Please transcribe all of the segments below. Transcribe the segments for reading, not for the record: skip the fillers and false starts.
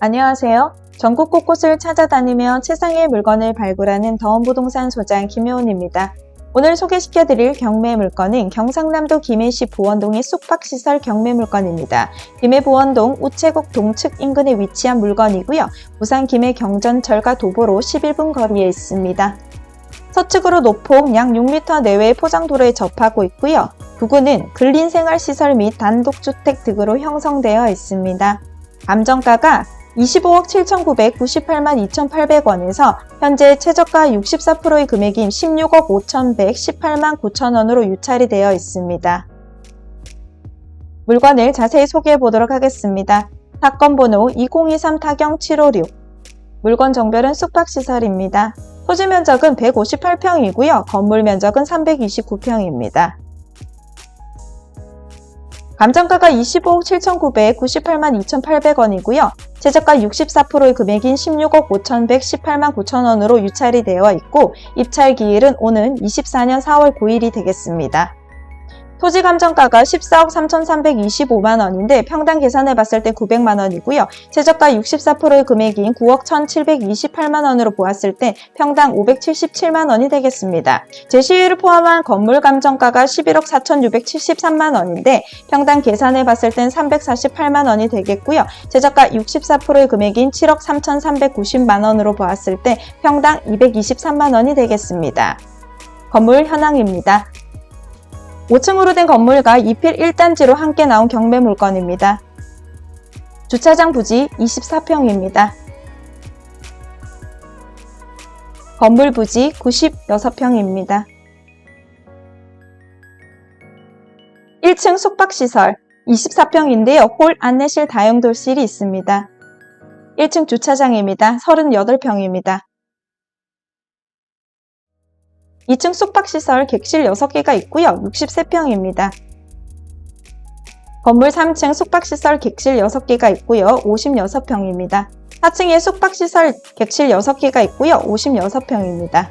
안녕하세요. 전국 곳곳을 찾아다니며 최상의 물건을 발굴하는 더원부동산 소장 김효은입니다. 오늘 소개시켜드릴 경매 물건은 경상남도 김해시 보원동의 숙박시설 경매 물건입니다. 김해 보원동 우체국 동측 인근에 위치한 물건이고요. 부산 김해 경전철과 도보로 11분 거리에 있습니다. 서측으로 노폭 약 6m 내외의 포장도로에 접하고 있고요. 부근은 근린생활시설 및 단독주택 등으로 형성되어 있습니다. 감정가가 25억 7,998만 2,800원에서 현재 최저가 64%의 금액인 16억 5,118만 9천원으로 유찰이 되어 있습니다. 물건을 자세히 소개해 보도록 하겠습니다. 사건 번호 2023 타경 756. 물건 정별은 숙박시설입니다. 토지 면적은 158평이고요. 건물 면적은 329평입니다. 감정가가 25억 7,998만 2,800원이고요. 최저가 64%의 금액인 16억 5,118만 9천원으로 유찰이 되어 있고 입찰 기일은 오는 24년 4월 9일이 되겠습니다. 토지 감정가가 14억 3,325만원인데 평당 계산해 봤을 때 900만원이고요. 최저가 64%의 금액인 9억 1,728만원으로 보았을 때 평당 577만원이 되겠습니다. 제시유를 포함한 건물 감정가가 11억 4,673만원인데 평당 계산해 봤을 땐 348만원이 되겠고요. 최저가 64%의 금액인 7억 3,390만원으로 보았을 때 평당 223만원이 되겠습니다. 건물 현황입니다. 5층으로 된 건물과 2필 1단지로 함께 나온 경매 물건입니다. 주차장 부지 24평입니다. 건물 부지 96평입니다. 1층 숙박시설 24평인데요. 홀 안내실 다용도실이 있습니다. 1층 주차장입니다. 38평입니다. 2층 숙박시설 객실 6개가 있고요. 63평입니다. 건물 3층 숙박시설 객실 6개가 있고요. 56평입니다. 4층에 숙박시설 객실 6개가 있고요. 56평입니다.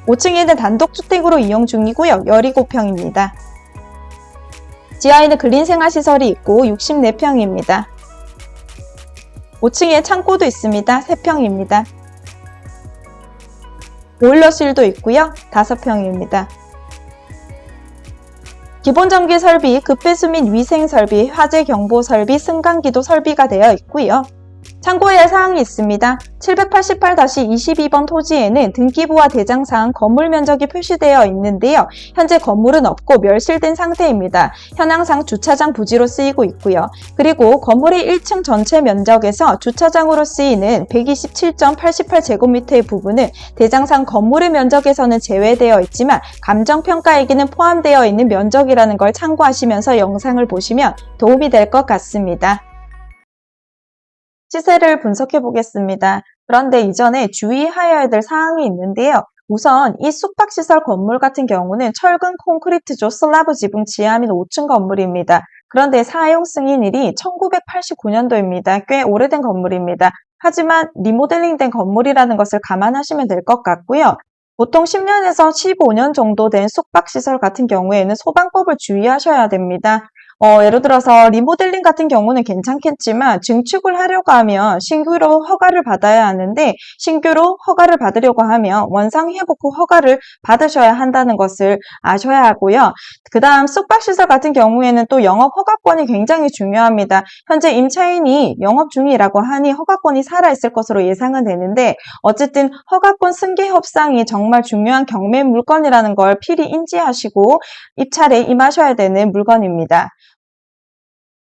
5층에는 단독주택으로 이용 중이고요. 17평입니다. 지하에는 근린생활시설이 있고 64평입니다. 5층에 창고도 있습니다. 3평입니다. 보일러실도 있고요. 5평입니다. 기본 전기 설비, 급배수 및 위생 설비, 화재 경보 설비, 승강기도 설비가 되어 있고요. 참고해야 할 사항이 있습니다. 788-22번 토지에는 등기부와 대장상 건물 면적이 표시되어 있는데요. 현재 건물은 없고 멸실된 상태입니다. 현황상 주차장 부지로 쓰이고 있고요. 그리고 건물의 1층 전체 면적에서 주차장으로 쓰이는 127.88제곱미터의 부분은 대장상 건물의 면적에서는 제외되어 있지만 감정평가액에는 포함되어 있는 면적이라는 걸 참고하시면서 영상을 보시면 도움이 될 것 같습니다. 시세를 분석해 보겠습니다. 그런데 이전에 주의하여야 될 사항이 있는데요. 우선 이 숙박시설 건물 같은 경우는 철근 콘크리트조 슬라브 지붕 지하 및 5층 건물입니다. 그런데 사용 승인일이 1989년도입니다. 꽤 오래된 건물입니다. 하지만 리모델링된 건물이라는 것을 감안하시면 될 것 같고요. 보통 10년에서 15년 정도 된 숙박시설 같은 경우에는 소방법을 주의하셔야 됩니다. 예를 들어서 리모델링 같은 경우는 괜찮겠지만 증축을 하려고 하면 신규로 허가를 받아야 하는데 신규로 허가를 받으려고 하면 원상회복 후 허가를 받으셔야 한다는 것을 아셔야 하고요. 그 다음 숙박시설 같은 경우에는 또 영업 허가권이 굉장히 중요합니다. 현재 임차인이 영업 중이라고 하니 허가권이 살아있을 것으로 예상은 되는데 어쨌든 허가권 승계 협상이 정말 중요한 경매 물건이라는 걸 필히 인지하시고 입찰에 임하셔야 되는 물건입니다.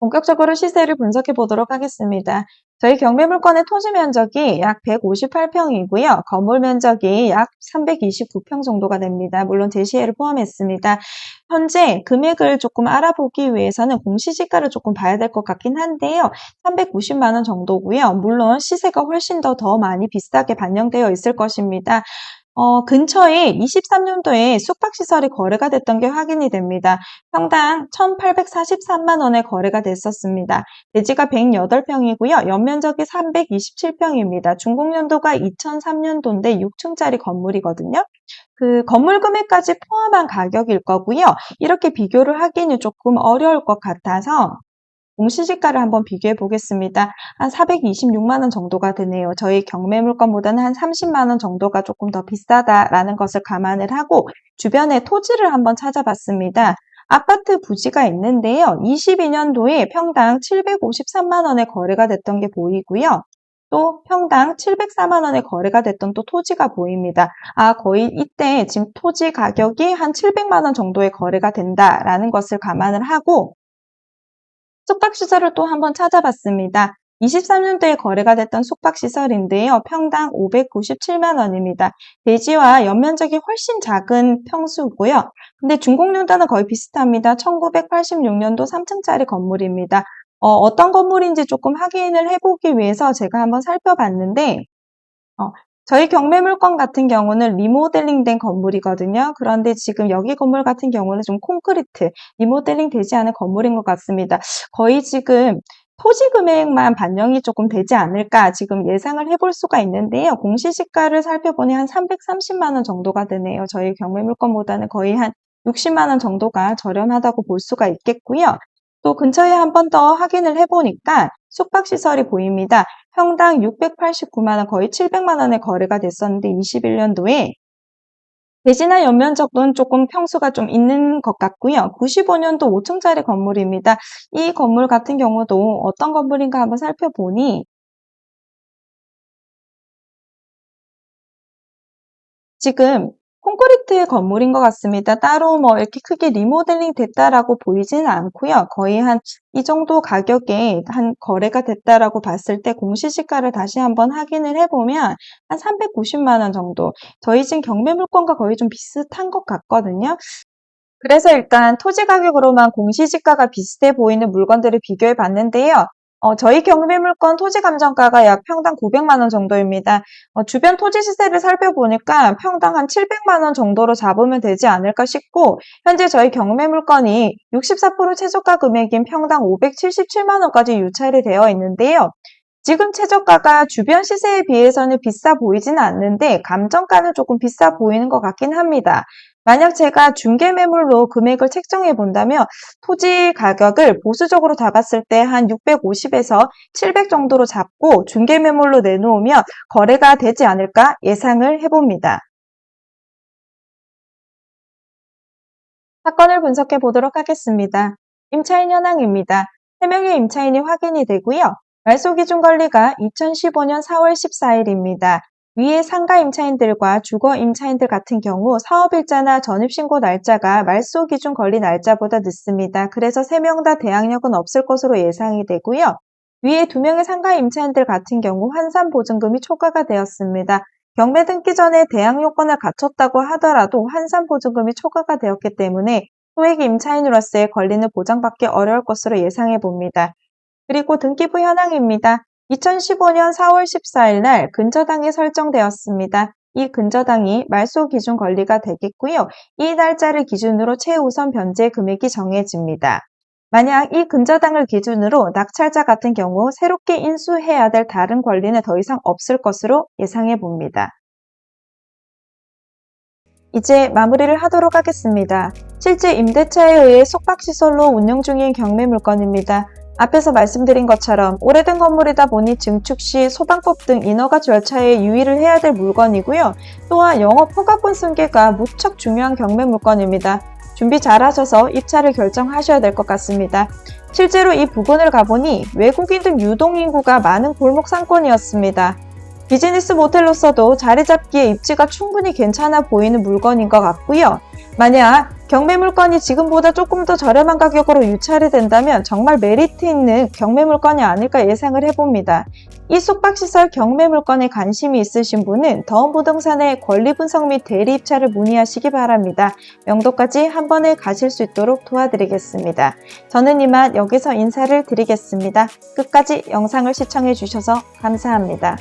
본격적으로 시세를 분석해 보도록 하겠습니다. 저희 경매 물건의 토지 면적이 약 158평이고요. 건물 면적이 약 329평 정도가 됩니다. 물론 제시해를 포함했습니다. 현재 금액을 조금 알아보기 위해서는 공시지가를 조금 봐야 될 것 같긴 한데요. 390만 원 정도고요. 물론 시세가 훨씬 더 많이 비싸게 반영되어 있을 것입니다. 근처에 23년도에 숙박시설이 거래가 됐던 게 확인이 됩니다. 평당 1,843만 원에 거래가 됐었습니다. 대지가 108평이고요. 연면적이 327평입니다. 준공연도가 2003년도인데 6층짜리 건물이거든요. 그 건물 금액까지 포함한 가격일 거고요. 이렇게 비교를 하기는 조금 어려울 것 같아서 공시지가를 한번 비교해 보겠습니다. 한 426만 원 정도가 되네요. 저희 경매 물건보다는 한 30만 원 정도가 조금 더 비싸다라는 것을 감안을 하고 주변에 토지를 한번 찾아봤습니다. 아파트 부지가 있는데요. 22년도에 평당 753만 원에 거래가 됐던 게 보이고요. 또 평당 704만 원에 거래가 됐던 또 토지가 보입니다. 거의 이때 지금 토지 가격이 한 700만 원 정도에 거래가 된다라는 것을 감안을 하고 숙박시설을 또 한번 찾아봤습니다. 23년도에 거래가 됐던 숙박시설인데요. 평당 597만 원입니다. 대지와 연면적이 훨씬 작은 평수고요. 근데 준공연도는 거의 비슷합니다. 1986년도 3층짜리 건물입니다. 어떤 건물인지 조금 확인을 해보기 위해서 제가 한번 살펴봤는데 저희 경매 물건 같은 경우는 리모델링 된 건물이거든요. 그런데 지금 여기 건물 같은 경우는 좀 콘크리트, 리모델링 되지 않은 건물인 것 같습니다. 거의 지금 토지 금액만 반영이 조금 되지 않을까 지금 예상을 해볼 수가 있는데요. 공시지가를 살펴보니 한 330만 원 정도가 되네요. 저희 경매 물건보다는 거의 한 60만 원 정도가 저렴하다고 볼 수가 있겠고요. 또 근처에 한 번 더 확인을 해보니까 숙박시설이 보입니다. 평당 689만 원, 거의 700만 원에 거래가 됐었는데 21년도에 대지나 연면적은 조금 평수가 좀 있는 것 같고요. 95년도 5층짜리 건물입니다. 이 건물 같은 경우도 어떤 건물인가 한번 살펴보니 지금 콘크리트 건물인 것 같습니다. 따로 뭐 이렇게 크게 리모델링 됐다라고 보이지는 않고요. 거의 한 이 정도 가격에 한 거래가 됐다라고 봤을 때 공시지가를 다시 한번 확인을 해보면 한 390만 원 정도. 저희 지금 경매 물건과 거의 좀 비슷한 것 같거든요. 그래서 일단 토지 가격으로만 공시지가가 비슷해 보이는 물건들을 비교해 봤는데요. 저희 경매 물건 토지 감정가가 약 평당 900만 원 정도입니다. 주변 토지 시세를 살펴보니까 평당 한 700만 원 정도로 잡으면 되지 않을까 싶고 현재 저희 경매 물건이 64% 최저가 금액인 평당 577만 원까지 유찰이 되어 있는데요. 지금 최저가가 주변 시세에 비해서는 비싸 보이지는 않는데 감정가는 조금 비싸 보이는 것 같긴 합니다. 만약 제가 중개 매물로 금액을 책정해 본다면 토지 가격을 보수적으로 잡았을 때 한 650에서 700 정도로 잡고 중개 매물로 내놓으면 거래가 되지 않을까 예상을 해봅니다. 사건을 분석해 보도록 하겠습니다. 임차인 현황입니다. 3명의 임차인이 확인이 되고요. 말소 기준 권리가 2015년 4월 14일입니다. 위에 상가 임차인들과 주거 임차인들 같은 경우 사업일자나 전입신고 날짜가 말소 기준 권리 날짜보다 늦습니다. 그래서 3명 다 대항력은 없을 것으로 예상이 되고요. 위에 2명의 상가 임차인들 같은 경우 환산보증금이 초과가 되었습니다. 경매 등기 전에 대항 요건을 갖췄다고 하더라도 환산보증금이 초과가 되었기 때문에 소액 임차인으로서의 권리는 보장받기 어려울 것으로 예상해 봅니다. 그리고 등기부 현황입니다. 2015년 4월 14일 날 근저당이 설정되었습니다. 이 근저당이 말소 기준 권리가 되겠고요. 이 날짜를 기준으로 최우선 변제 금액이 정해집니다. 만약 이 근저당을 기준으로 낙찰자 같은 경우 새롭게 인수해야 될 다른 권리는 더 이상 없을 것으로 예상해 봅니다. 이제 마무리를 하도록 하겠습니다. 실제 임대차에 의해 숙박시설로 운영 중인 경매 물건입니다. 앞에서 말씀드린 것처럼 오래된 건물이다 보니 증축 시 소방법 등 인허가 절차에 유의를 해야 될 물건이고요. 또한 영업 허가권 승계가 무척 중요한 경매 물건입니다. 준비 잘 하셔서 입찰을 결정하셔야 될 것 같습니다. 실제로 이 부근을 가보니 외국인 등 유동인구가 많은 골목 상권이었습니다. 비즈니스 모텔로서도 자리 잡기에 입지가 충분히 괜찮아 보이는 물건인 것 같고요. 만약 경매 물건이 지금보다 조금 더 저렴한 가격으로 유찰이 된다면 정말 메리트 있는 경매 물건이 아닐까 예상을 해봅니다. 이 숙박시설 경매 물건에 관심이 있으신 분은 더운부동산의 권리분석 및 대리 입찰을 문의하시기 바랍니다. 명도까지 한 번에 가실 수 있도록 도와드리겠습니다. 저는 이만 여기서 인사를 드리겠습니다. 끝까지 영상을 시청해 주셔서 감사합니다.